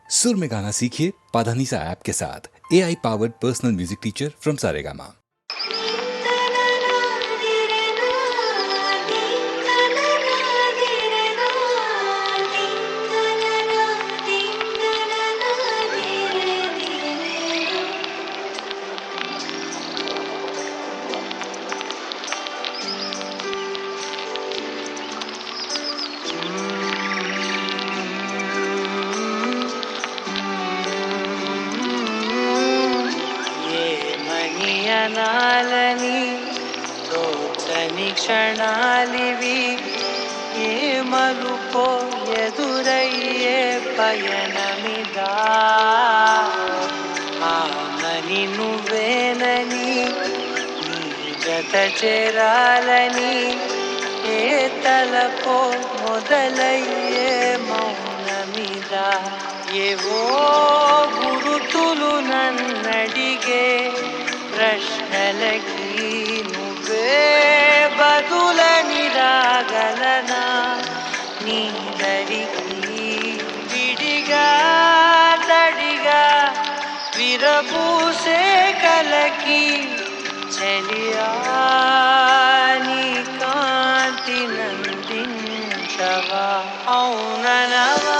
सुर में गाना सीखिए पाधानीसा ऐप के साथ। AI powered personal music teacher from Saregama. నాలని తోచని క్షణాలివి ఏ మలుపో ఎదురయ్యే పయనమిదా ఆమని నువ్వేనని నీ జత చేరాలని ఏ తలపో మొదలయ్యే మౌనమిదా ఏవో గురుతులు నన్నడిగే ప్రశ్నలకి నువ్వే బదులని రాగలనా నీ దరికి విడిగా తడిగా విరబూసే కలకి చెలియా నీ కాంతి నందించవా అవుననవా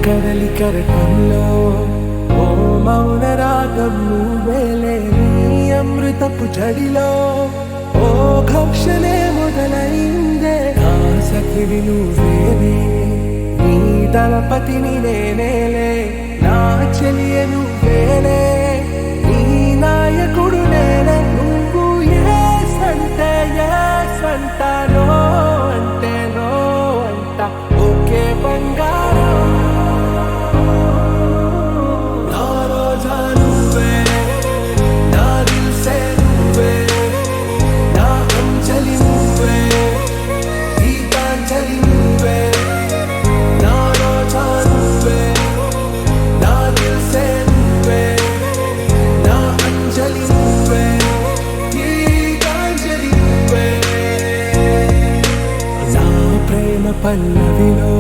కడలి కరటంలో ఓ మౌన రాగం నువ్వేలే నీ అమృతపు జడిలో ఓ ఘర్షణే మొదలైందే నా సఖివి నువ్వేనే నీ దళపతిని నేనేలే నా చెలియ నువ్వేలే నీ నాయకుడు నేనే నువ్వు అంటే నో అంటే నో అంట ఓకే బంగారం పల్లవిలో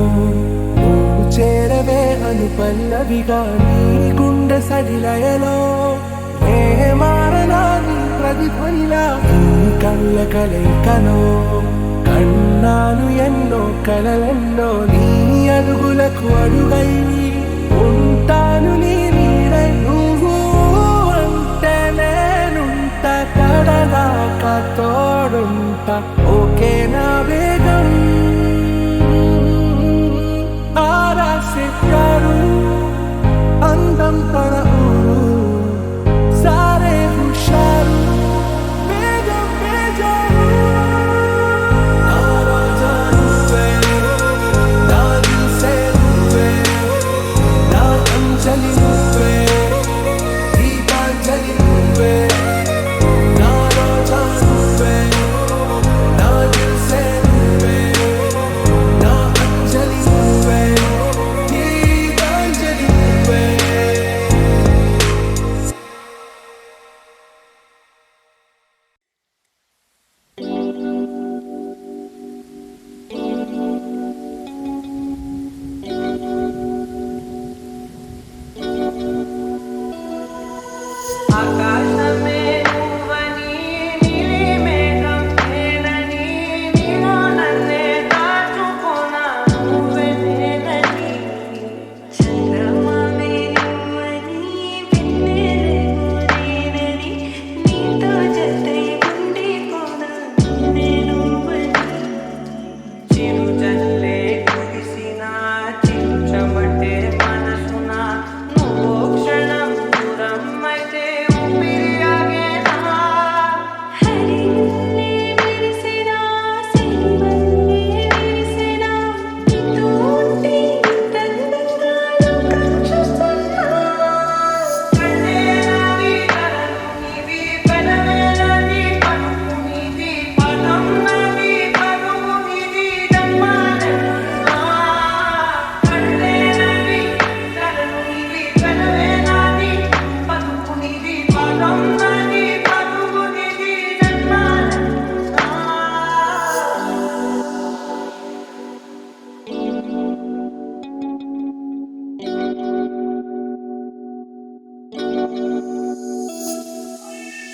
నువ్వు చేరవే అను పల్లవిగా నీ గుండె సడిలయలో ఏ మారనా నీ ప్రతిధ్వనిలా నీ కళ్ళ కలయికలో కన్నాను ఎన్నో కలలెన్నో నీ అడుగులకు అడుగై ఉంటాను నీ నీడై నువ్వు అంటే నేనుంట కడదాకా తోడుంట ఓకే నా వేగం అందం తన ఊరు సారే హుషారు వేగం బేజారు నా రాజా నువ్వే నా దిల్సే నువ్వే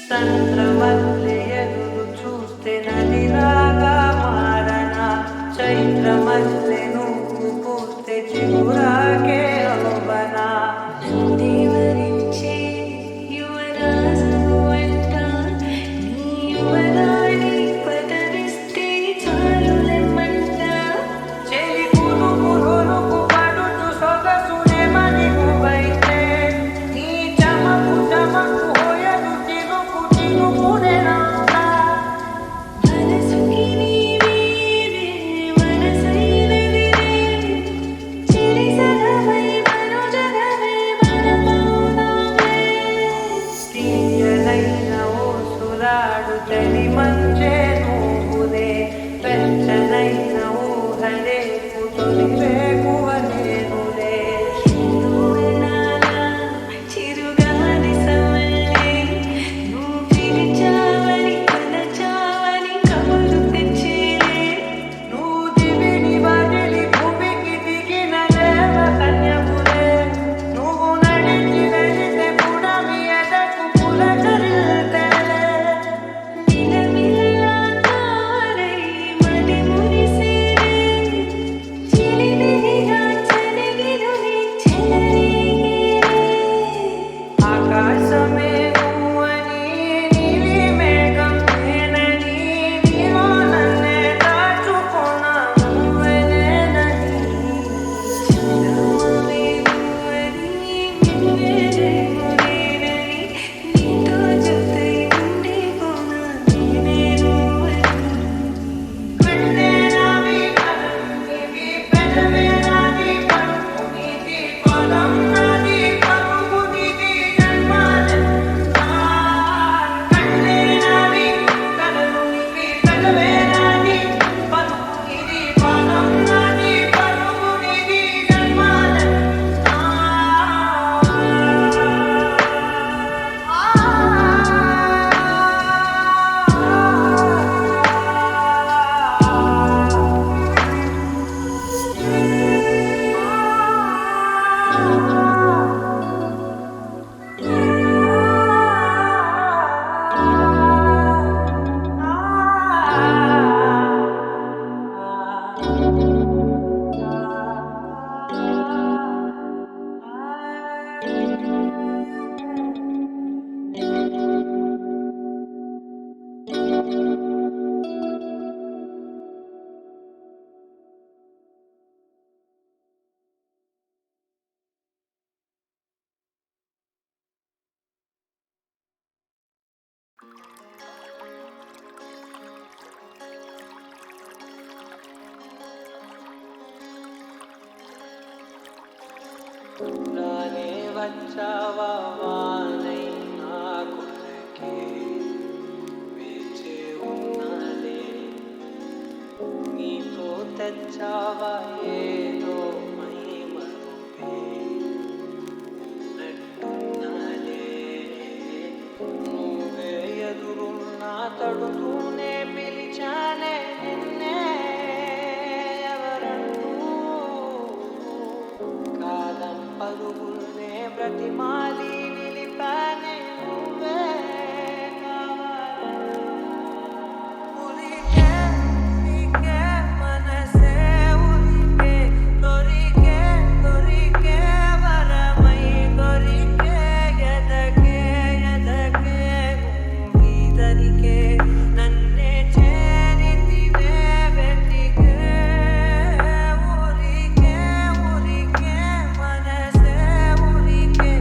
సంద్రమల్లె ఎదురు చూస్తే నదిలాగా మారనా చైత్రమల్లె నువ్వు పూస్తే చిగురాకే అవ్వనా దేవరించే యువరాజు వెంట నీ యువరాణి పదవిస్తే చాలులెమ్మంట చెలి పులుపు రొలుపు పడుచు సొగసునే మణిపువైతే నీ చమకు చమకు హోయలు చినుకు చినుకునేనంతా మనసుకి నీవే మనసైనది చెలి సగమై మనుజగమే మనమౌదామే తీయనైన ఊసులాడు చలి మంచే నువ్వులే పెంచనైన ఊహలే తొలి వేకువ నేనులే నువ్వెనాలా చిరుగాలి సమల్లే నువ్వు పిలిచావని కలచావని కబురు తెచ్చేలే నువ్వు దివిని వదిలి భూమికి దిగిన దేవ కన్యములే నువ్వు నడిచి వెళితే పుడమి ఎదకు పులకరిల్తేలే మిలమిలలా తారై మది మురిసేలే చిలిమిలిగా చలిగిరుని చెలరేగేలే ఆకాశమే నువ్వని నీలి మేఘం నేనని నీలో నన్నే దాచుకున్న నువ్వే నేనని చందమామే నువ్వని నిన్నేనేమో నేనని నీతో జతై ఉండిపోనా నేనే నువ్వని కన్నే నావి కలం నీవి పెదవే నాది పలుకు నీది పదం నాది పలుకు నీది జన్మాలెంతా కన్నే నావి కలం నీవి పెదవే నాది పలుకు నీది పదం నాది పలుకు నీది జన్మాలెంతా రానే వచ్చావా వానై నా కొరకే వేచే ఉన్నాలే నీతో తెచ్చావా ఏదో మై మరుపే నట్టున్నాలే నువ్వే ఎదురున్నా తడుతూనే పిలిచానే నిన్నే ఎవరంటూ కాలం పరుగుల్నే బ్రతిమాలి నిలిపానే నువ్వే ఉరికే ఉరికే మనసే ఉరికే దొరికే దొరికే వరమై దొరికే ఎదకే ఎదకే నువ్వీదరికే నన్నే చేరితివే వెతికే ఉరికే ఉరికే మనసే ఉరికే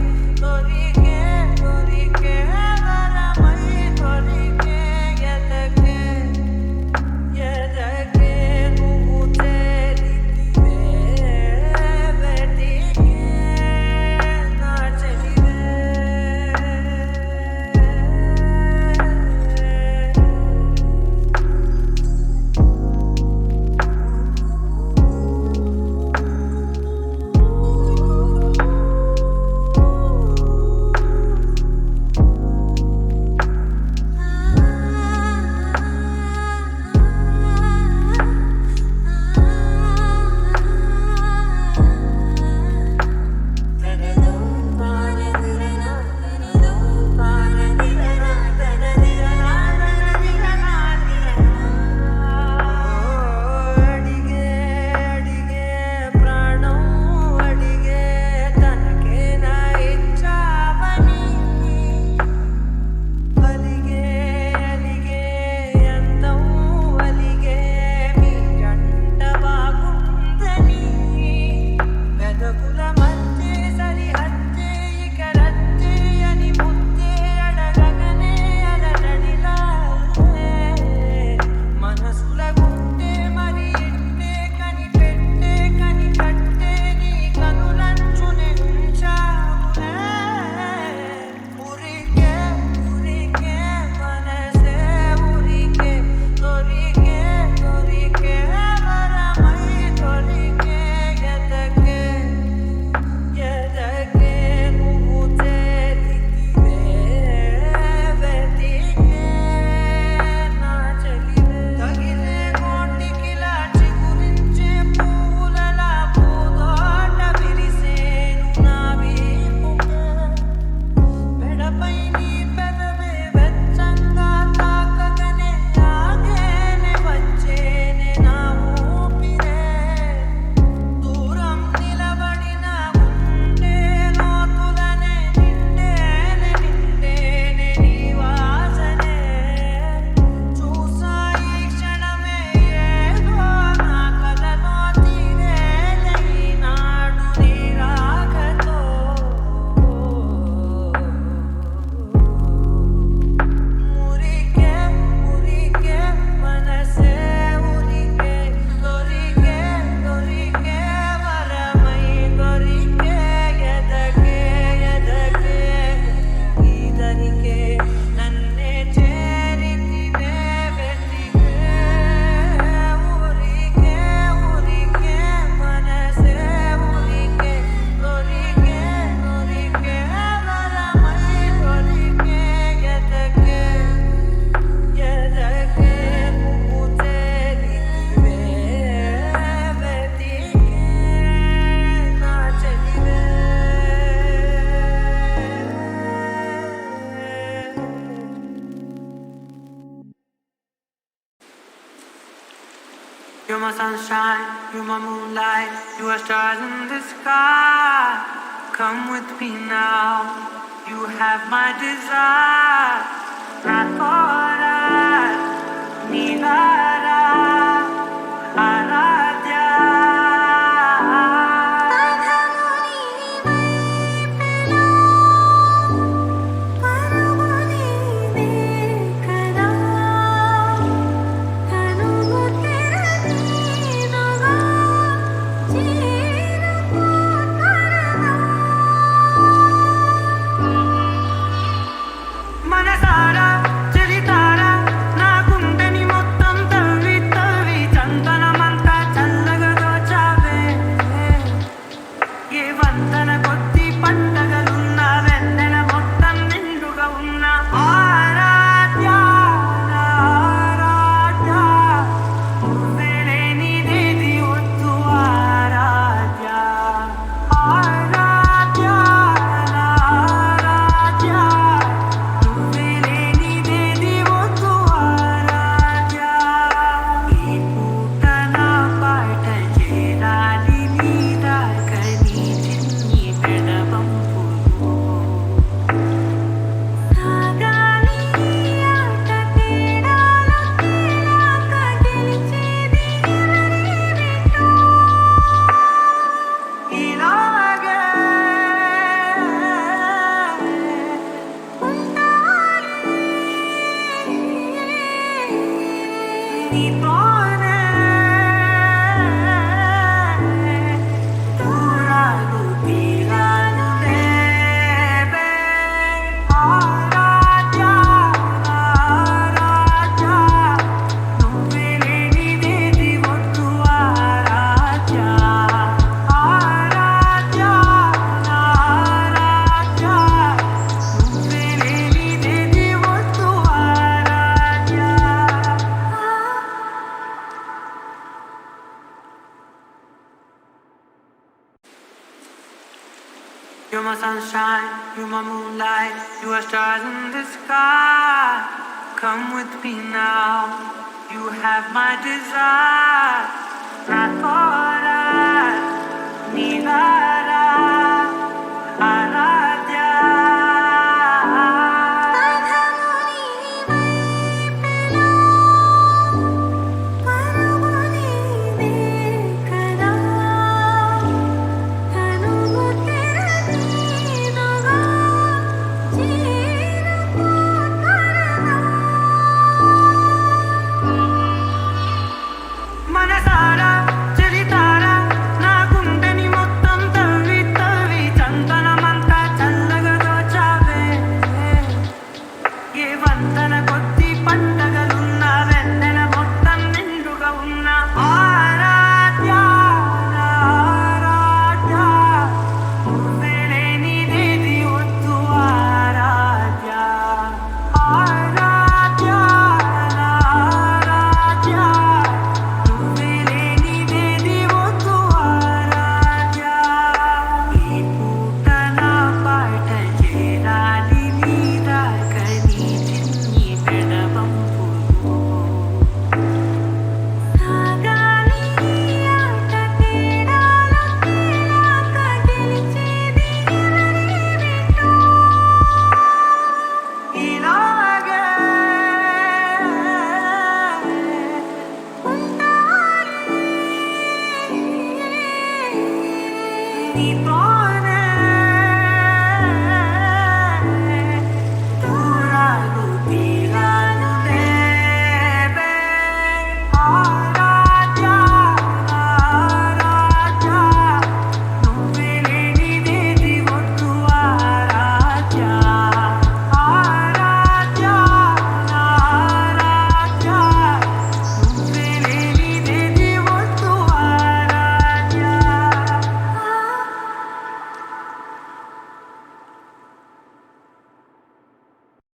my sunshine, you're my moonlight, you are stars in the sky. Come with me now, you have my desire. Nakora, Nilara, Aradya. మనసారా చలితారా నా గుండెని మొత్తం తవ్వి తవ్వి చందనమంతా చల్లగా దోచావే. ఏ వంతన కొద్ది పండగలున్న వెన్నెల మొత్తం నిండుగా ఉన్న ఆరాధ్య ఆరాధ్య నువ్వే లేనిదేది వద్దు ఆరాధ్య ఆరాధ్య ఆరాధ్య నువ్వే లేనిదేది వద్దు ఆరాధ్య. ఈ పూట నా పాట చేరాలి నీ దాకని చిన్ని పెడబంపులు సాగాలి ఆట తేడాలో తేడాక గెలిచేది ఎవరి వెంటో ఇలాగే నీతోనే దూరాలు తీరాలు లేవే. ఆరాధ్య ఆరాధ్య నువ్వే లేనిదేది వద్దు ఆరాధ్య ఆరాధ్య ఆరాధ్య నువ్వే లేనిదేది వద్దు ఆరాధ్య. You're my sunshine, you're my moonlight, you are stars in the sky. Come with me now, you have my desire. Nakora, Nilara, Aradya. మనసారా చలితారా నా గుండెని మొత్తం తవ్వి తవ్వి చందనమంతా చల్లగా దోచావే. ఏ వంతన కొద్ది పండగలున్న వెన్నెల మొత్తం నిండుగా ఉన్న ఆరాధ్య ఆరాధ్య నువ్వే లేనిదేది వద్దు ఆరాధ్య ఆరాధ్య ఆరాధ్య నువ్వే లేనిదేది వద్దు ఆరాధ్య. ఈ పూట నా పాట చేరాలి నీ దాకని చిన్ని పెడబంపులు సాగాలి ఆట తేడాలో తేడాక గెలిచేది ఎవరి వెంటో ఇలాగే నీతోనే